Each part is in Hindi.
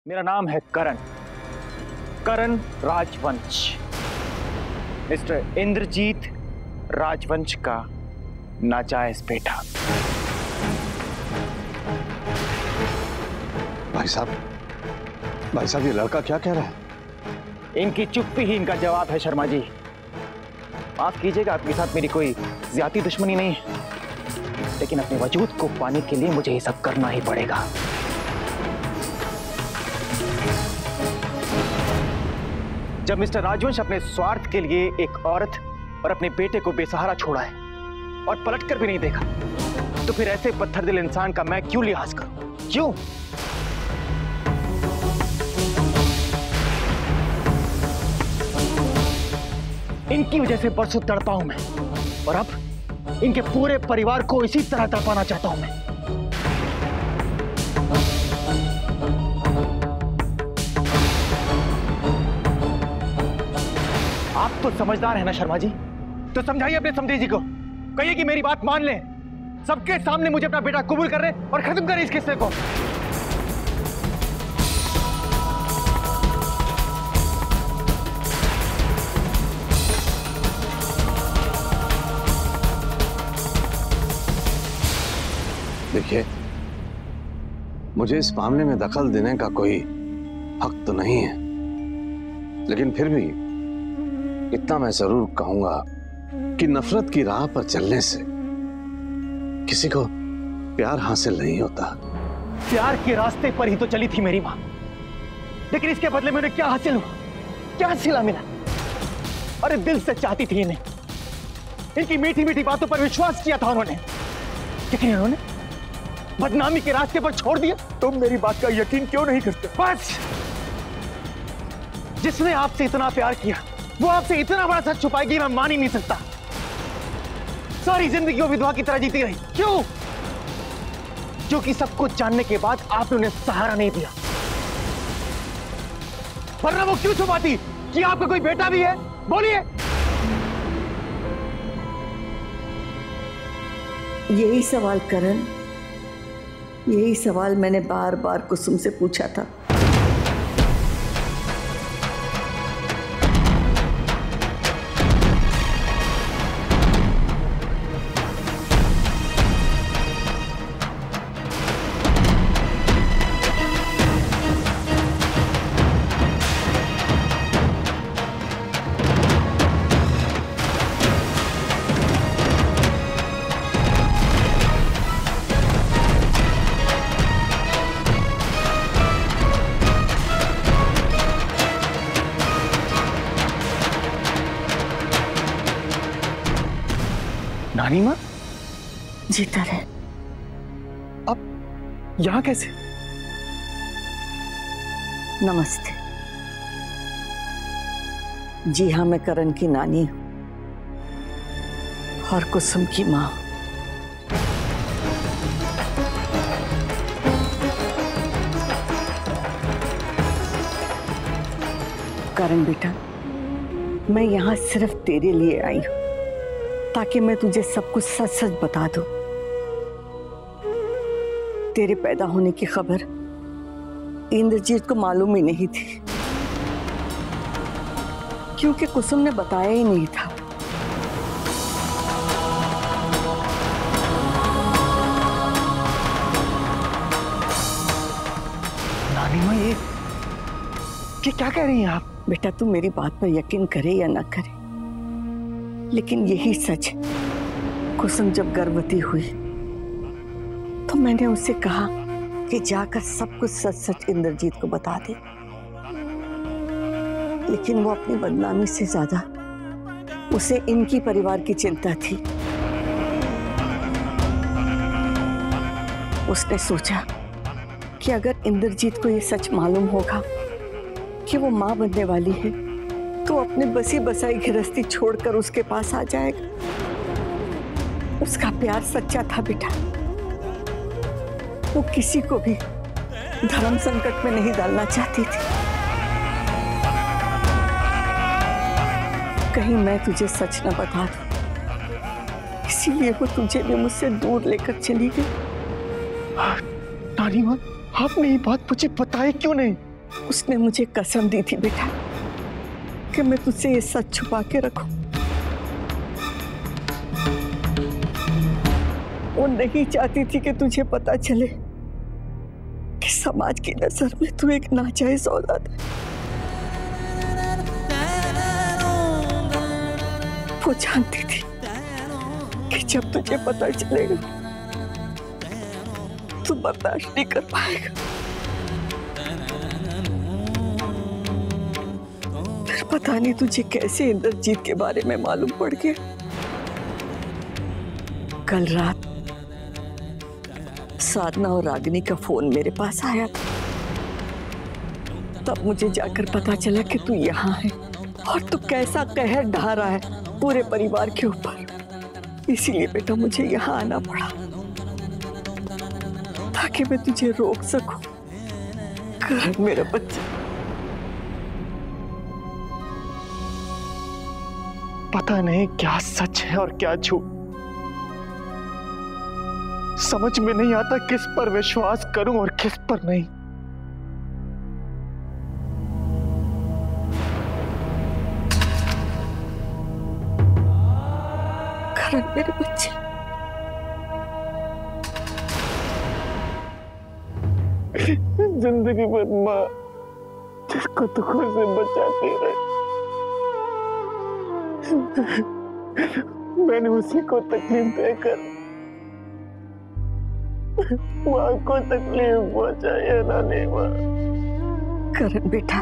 मेरा नाम है करण, करण राजवंश, मिस्टर इंद्रजीत राजवंश का नाजायज बेटा। भाई साहब ये लड़का क्या कह रहा है? इनकी चुप्पी ही इनका जवाब है शर्मा जी। माफ कीजिएगा, आपके साथ मेरी कोई ज्यादा दुश्मनी नहीं है, लेकिन अपने वजूद को पाने के लिए मुझे ये सब करना ही पड़ेगा। जब मिस्टर राजवंश अपने स्वार्थ के लिए एक औरत और अपने बेटे को बेसहारा छोड़ा है और पलटकर भी नहीं देखा, तो फिर ऐसे पत्थरदिल इंसान का मैं क्यों लिहाज करूं? क्यों? इनकी वजह से बरसों तड़पा हूं मैं, और अब इनके पूरे परिवार को इसी तरह तड़पाना चाहता हूं मैं। आप तो समझदार हैं ना शर्मा जी, तो समझाइए अपने समझी जी को, कहिए कि मेरी बात मान लें, सबके सामने मुझे अपना बेटा कबूल कर रहे और खत्म करें इस किस्से को। देखिए, मुझे इस मामले में दखल देने का कोई हक तो नहीं है, लेकिन फिर भी इतना मैं जरूर कहूंगा कि नफरत की राह पर चलने से किसी को प्यार हासिल नहीं होता। प्यार के रास्ते पर ही तो चली थी मेरी मां, लेकिन इसके बदले में उन्हें क्या हासिल हुआ? क्या सिला मिला? अरे दिल से चाहती थी इन्हें, इनकी मीठी मीठी बातों पर विश्वास किया था उन्होंने, लेकिन इन्होंने बदनामी के रास्ते पर छोड़ दिया। तुम मेरी बात का यकीन क्यों नहीं करते? बस, जिसने आपसे इतना प्यार किया वो आपसे इतना बड़ा सच छुपाएगी, मैं मान ही नहीं सकता। सारी जिंदगी वो विधवा की तरह जीती रही। क्यों? क्योंकि सब कुछ जानने के बाद आपने उन्हें सहारा नहीं दिया। वरना वो क्यों छुपाती कि आपका कोई बेटा भी है? बोलिए। यही सवाल करण, यही सवाल मैंने बार बार कुसुम से पूछा था। नानी मां जीता रहे। अब यहां कैसे? नमस्ते। जी हाँ, मैं करण की नानी हूं और कुसुम की मां। करण बेटा, मैं यहां सिर्फ तेरे लिए आई हूं, ताकि मैं तुझे सब कुछ सच सच बता दूं। तेरे पैदा होने की खबर इंद्रजीत को मालूम ही नहीं थी, क्योंकि कुसुम ने बताया ही नहीं था। नानी मां, ये क्या कह रही हैं आप? बेटा, तू मेरी बात पर यकीन करे या ना करे, लेकिन यही सच है। कुसुम जब गर्भवती हुई तो मैंने उससे कहा कि जाकर सब कुछ सच सच इंद्रजीत को बता दे, लेकिन वो अपनी बदनामी से ज्यादा उसे इनकी परिवार की चिंता थी। उसने सोचा कि अगर इंद्रजीत को ये सच मालूम होगा कि वो मां बनने वाली है, तो अपने बसी बसाई गृहस्थी छोड़कर उसके पास आ जाएगा। उसका प्यार सच्चा था बेटा, वो किसी को भी धर्म संकट में नहीं डालना चाहती थी। कहीं मैं तुझे सच न बता दूं, इसीलिए वो तुझे भी मुझसे दूर लेकर चली गई। नानी मां, आपने ये बात मुझे बताई क्यों नहीं? उसने मुझे कसम दी थी बेटा कि मैं तुझसे ये सच छुपा के रखूं। वो नहीं चाहती थी कि तुझे पता चले कि समाज की नजर में तू एक नाजायज औलाद है। वो जानती थी कि जब तुझे पता चलेगा तू बर्दाश्त नहीं कर पाएगा। फिर पता नहीं तुझे कैसे इंद्रजीत के बारे में मालूम पड़ गया। कल रात साधना और रागिनी का फोन मेरे पास आया था। तब मुझे जाकर पता चला कि तू यहाँ है और तू कैसा कहर ढा रहा है पूरे परिवार के ऊपर। इसीलिए बेटा मुझे यहाँ आना पड़ा ताकि मैं तुझे रोक सकूं। करण मेरा बच्चा, पता नहीं क्या सच है और क्या झूठ। समझ में नहीं आता किस पर विश्वास करूं और किस पर नहीं। करण मेरे बच्चे, जिंदगी भर माँ जिसको तू खुद से बचाती रहे, मैंने उसी को तकलीफ देकर माँ को तकलीफ पहुंचाई है ना। नहीं माँ। करण बेटा,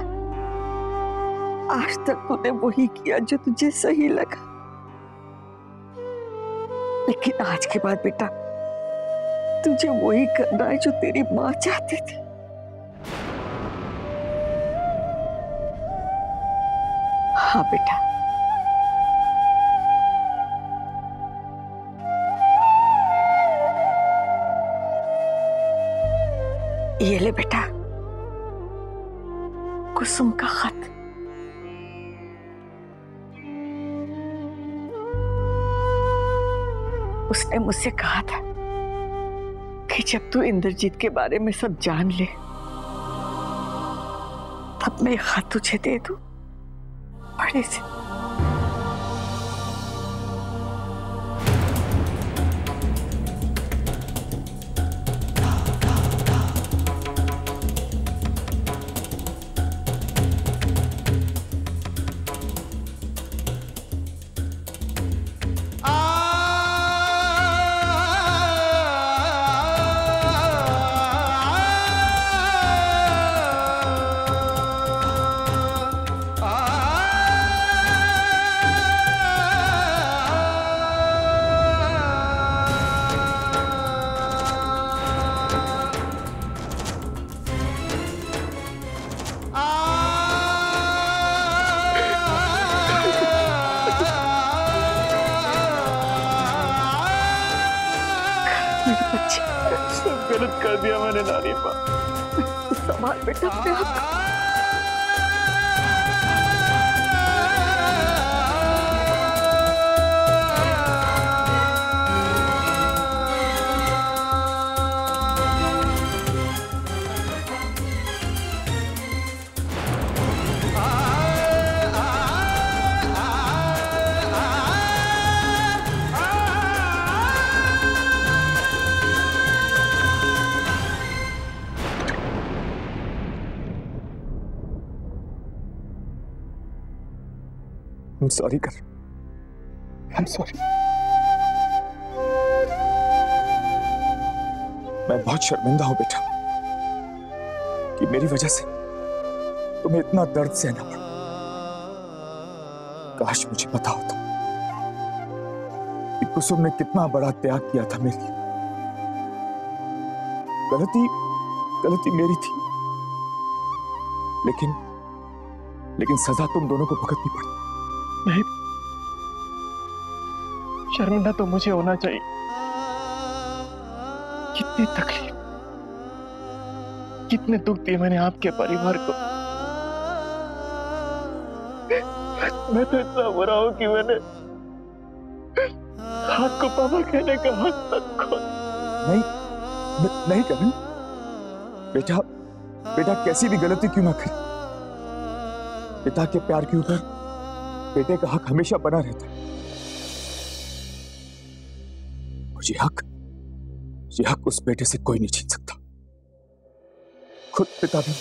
आज तक तूने वही किया जो तुझे सही लगा, लेकिन आज के बाद बेटा तुझे वही करना है जो तेरी माँ चाहती थी। हाँ बेटा, ये ले बेटा कुसुम का खत। उसने मुझसे कहा था कि जब तू इंद्रजीत के बारे में सब जान ले तब मैं खत तुझे दे दूं बड़े से। सब गलत कर दिया मैंने नानी माँ। संभाल बेटा अपने आप को। I'm sorry कर, I'm sorry। मैं बहुत शर्मिंदा हूं बेटा कि मेरी वजह से तुम्हें इतना दर्द सहना पड़ा। काश मुझे पता होता कि कुसुम ने कितना बड़ा त्याग किया था मेरे लिए। गलती मेरी थी, लेकिन सजा तुम दोनों को भुगतनी पड़ी। नहीं, शर्मिंदा तो मुझे होना चाहिए। कितनी तकलीफ, कितने दुख दिए मैंने आपके परिवार को। मैं तो इतना बुरा हूं कि मैंने आपको पापा कहने का हक तक खो। नहीं करण बेटा, बेटा कैसी भी गलती क्यों ना करे, पिता के प्यार के ऊपर बेटे का हक हमेशा बना रहता है। और ये हक उस बेटे से कोई नहीं छीन सकता, खुद पिता भी।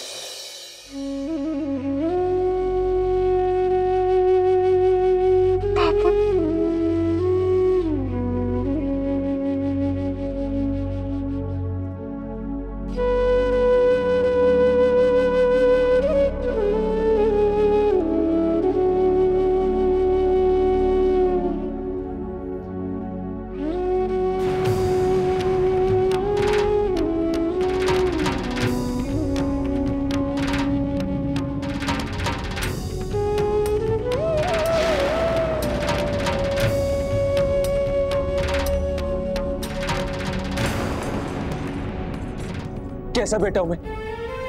कैसा बेटा हूं मैं?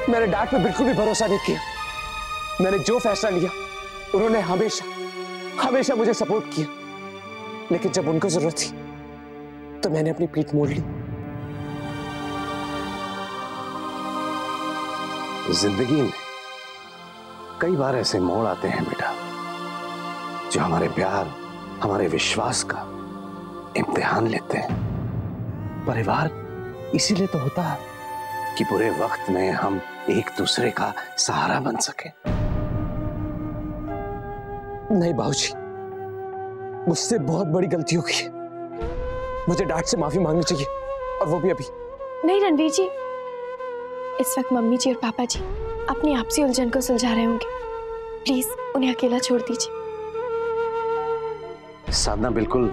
मैंने डैड पे बिल्कुल भी भरोसा नहीं किया। मैंने जो फैसला लिया उन्होंने हमेशा मुझे सपोर्ट किया, लेकिन जब उनको जरूरत थी तो मैंने अपनी पीठ मोड़ ली। जिंदगी में कई बार ऐसे मोड़ आते हैं बेटा, जो हमारे प्यार, हमारे विश्वास का इम्तिहान लेते हैं। परिवार इसीलिए तो होता है कि बुरे वक्त में हम एक दूसरे का सहारा बन सके। नहीं बाबूजी, मुझसे बहुत बड़ी गलती हो गई है। मुझे डैड से माफी मांगनी चाहिए, और वो भी अभी। नहीं रणवीर जी, इस वक्त मम्मी जी और पापा जी अपनी आपसी उलझन को सुलझा रहे होंगे। प्लीज उन्हें अकेला छोड़ दीजिए। साधना बिल्कुल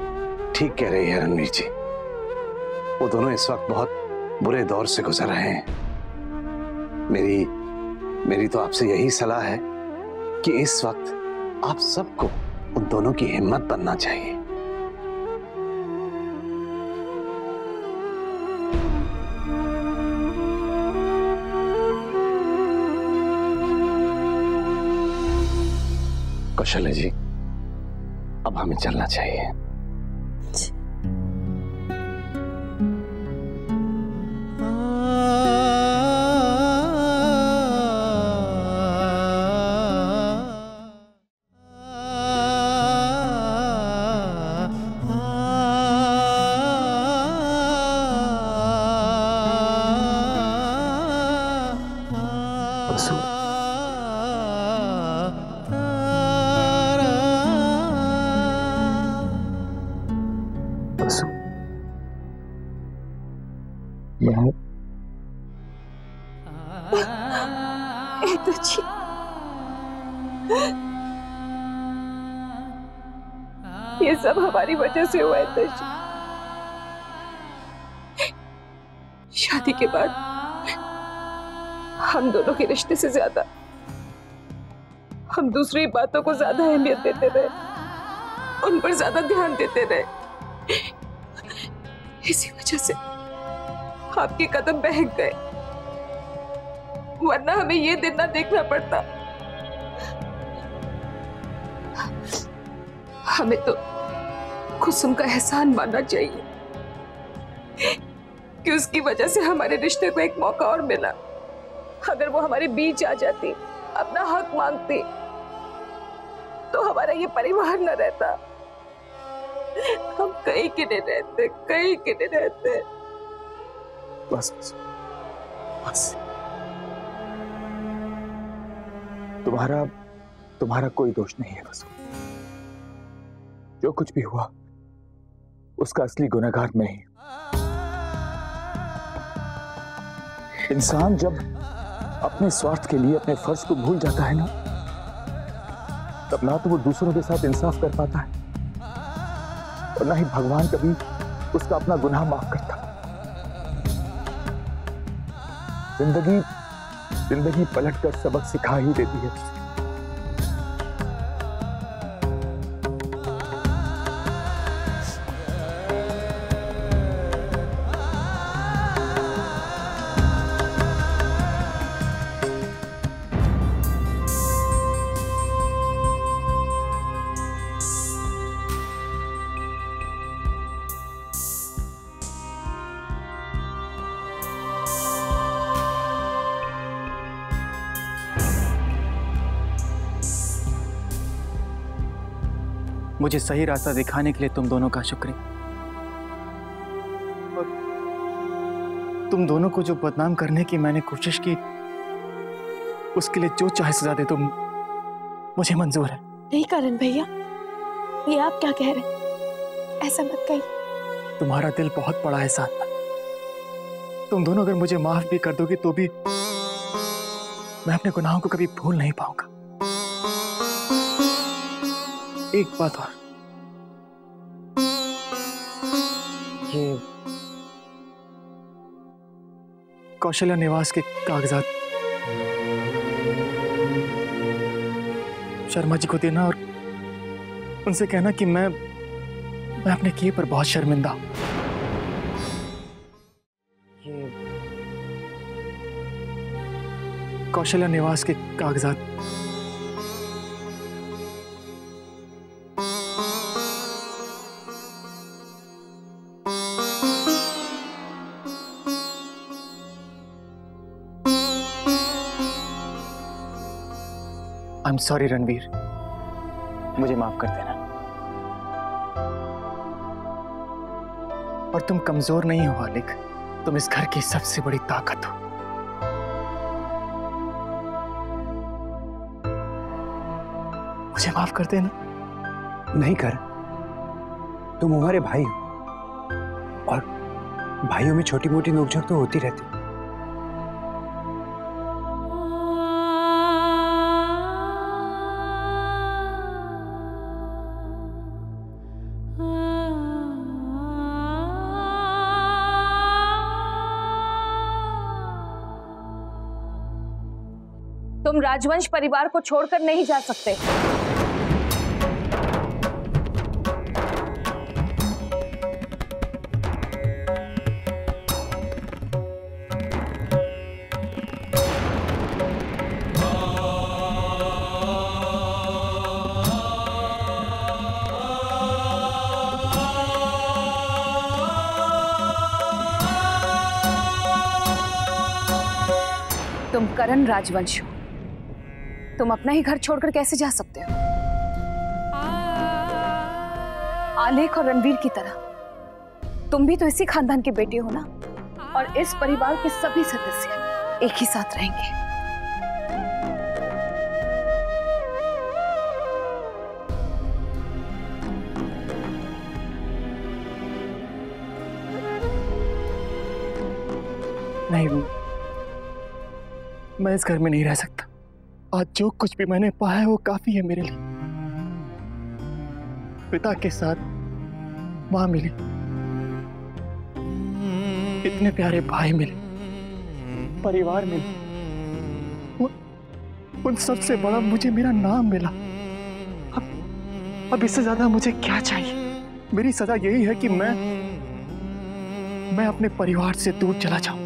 ठीक कह रही है रणवीर जी। वो दोनों इस वक्त बहुत बुरे दौर से गुजर रहे हैं। मेरी तो आपसे यही सलाह है कि इस वक्त आप सबको उन दोनों की हिम्मत बनना चाहिए। कौशल्या जी, अब हमें चलना चाहिए। ये सब हमारी वजह से हुआ है। शादी के बाद हम दोनों के रिश्ते से ज्यादा हम दूसरी बातों को ज्यादा अहमियत देते रहे, उन पर ज्यादा ध्यान देते रहे। इसी वजह से आपके कदम बहक गए, वरना हमें ये दिन ना देखना पड़ता। हमें तो कुसुम का एहसान मानना चाहिए कि उसकी वजह से हमारे रिश्ते को एक मौका और मिला। अगर वो हमारे बीच आ जाती, अपना हक मांगती, तो हमारा ये परिवार न रहता। हम कहीं के नहीं रहते, कहीं के नहीं रहते। बस बस बस, तुम्हारा कोई दोष नहीं है। बस जो कुछ भी हुआ उसका असली गुनहगार मैं ही। इंसान जब अपने स्वार्थ के लिए अपने फर्ज को भूल जाता है ना, तब ना तो वो दूसरों के साथ इंसाफ कर पाता है और ना ही भगवान कभी उसका अपना गुनाह माफ करता। जिंदगी पलटकर सबक सिखा ही देती है। मुझे सही रास्ता दिखाने के लिए तुम दोनों का शुक्रिया। और तुम दोनों को जो बदनाम करने की मैंने कोशिश की, उसके लिए जो चाहे सजा दे तुम, मुझे मंजूर है। नहीं करण भैया, ये आप क्या कह रहे हैं? ऐसा मत कहिए। तुम्हारा दिल बहुत बड़ा है साधना। तुम दोनों अगर मुझे माफ भी कर दोगे तो भी मैं अपने गुनाहों को कभी भूल नहीं पाऊंगा। एक बात और, ये कौशल्या निवास के कागजात शर्मा जी को देना और उनसे कहना कि मैं अपने किए पर बहुत शर्मिंदा हूं। ये कौशल्या निवास के कागजात आई एम सॉरी रणवीर, मुझे माफ कर देना। और तुम कमजोर नहीं हो मालिक, तुम इस घर की सबसे बड़ी ताकत हो। मुझे माफ कर देना। नहीं कर, तुम हमारे भाई हो और भाइयों में छोटी मोटी नोकझोंक तो होती रहती। तुम राजवंश परिवार को छोड़कर नहीं जा सकते। तुम करण राजवंश हो, तुम अपना ही घर छोड़कर कैसे जा सकते हो? आलेख और रणवीर की तरह तुम भी तो इसी खानदान के बेटे हो ना, और इस परिवार के सभी सदस्य एक ही साथ रहेंगे। नहीं, मैं इस घर में नहीं रह सकता। आज जो कुछ भी मैंने पाया है वो काफी है मेरे लिए। पिता के साथ माँ मिली, इतने प्यारे भाई मिले, परिवार मिले, उन सबसे बड़ा मुझे मेरा नाम मिला। अब इससे ज्यादा मुझे क्या चाहिए? मेरी सजा यही है कि मैं अपने परिवार से दूर चला जाऊं।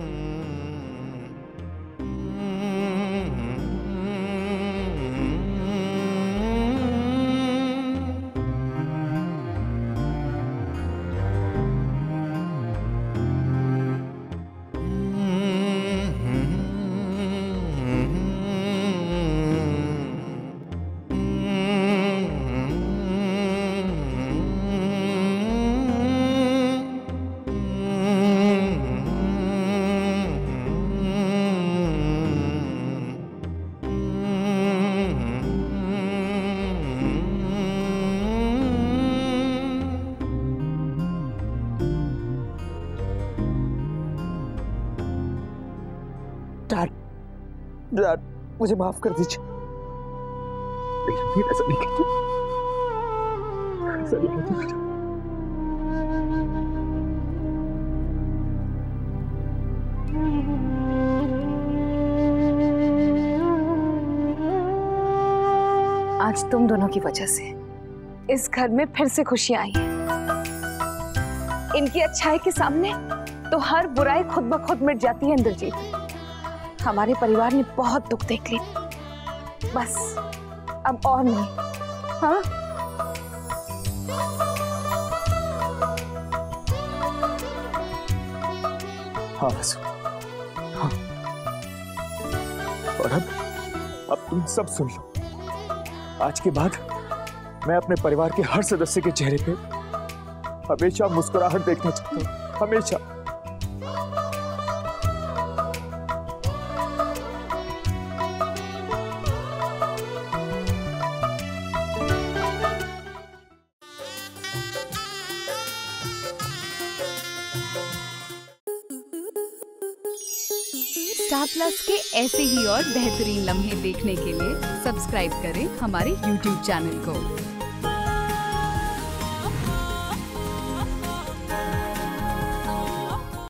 डैड, मुझे माफ कर दीजिए। ऐसा नहीं कीजिए, ऐसा नहीं कीजिए। आज तुम दोनों की वजह से इस घर में फिर से खुशियां आई हैं। इनकी अच्छाई के सामने तो हर बुराई खुद ब खुद मिट जाती है। इंद्रजीत, हमारे परिवार ने बहुत दुख देख ली, बस अब और नहीं। हाँ, हाँ बस, हाँ। और अब तुम सब सुन लो। आज के बाद मैं अपने परिवार के हर सदस्य के चेहरे पे हमेशा मुस्कुराहट देखना चाहता हूँ, हमेशा। स्टार प्लस के ऐसे ही और बेहतरीन लम्हे देखने के लिए सब्सक्राइब करें हमारे YouTube चैनल को।